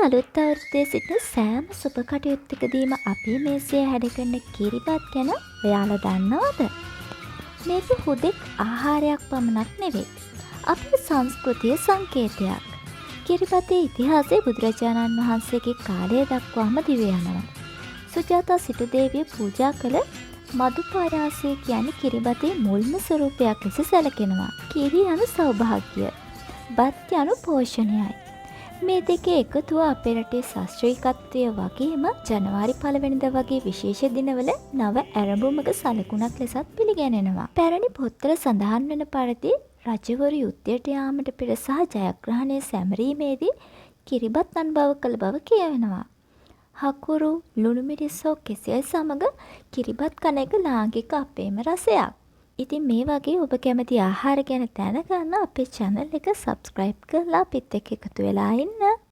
අලුත් අවුරුද්දේ සිටින සෑම සුබ කටයුත්තකදීම අපේ මේසයේ හැඩගන්න කිරිබත් ගැන ඔයාලා දන්නවද? මේක හුදෙක් ආහාරයක් පමණක් නෙවෙයි. අපේ සංස්කෘතිය සංකේතයක්. කිරිබතේ ඉතිහාසය බුදුරජාණන් වහන්සේගේ කාලය දක්වාම දිව යනවා. සුජාතා සිටු දේවිය පූජා කළ මදුපාරාසය කියන්නේ කිරිබතේ මුල්ම ස්වරූපයක් ලෙස සැලකෙනවා. කිරි යනු සෞභාග්‍ය, බත් යනු පෝෂණයයි. මේ දෙකේ එකතුව අපේ රටේ ශාස්ත්‍රීයත්වය වගේම ජනවාරි 1 වෙනිදා වගේ විශේෂ දිනවල නව ඇරඹුමක සලකුණක් ලෙසත් පිළිගැනෙනවා. පැරණි පොත්වල සඳහන් වෙන පරිදි රජවරු යුද්ධයට යාමට පෙර සහ ජයග්‍රහණය සැමරීමේදී කිරිබත් අනුභව කළ බව කියවෙනවා. හකුරු, ලුණු මිරිස් හෝ කෙසෙල් සමග කිරිබත් කන එක ලාංකික අපේම රසයක්. ඉතින් මේ වගේ ඔබ කැමති ආහාර ගැන දැනගන්න අපේ channel එක subscribe කරලා අපිත් එක්ක එකතු වෙලා ඉන්න.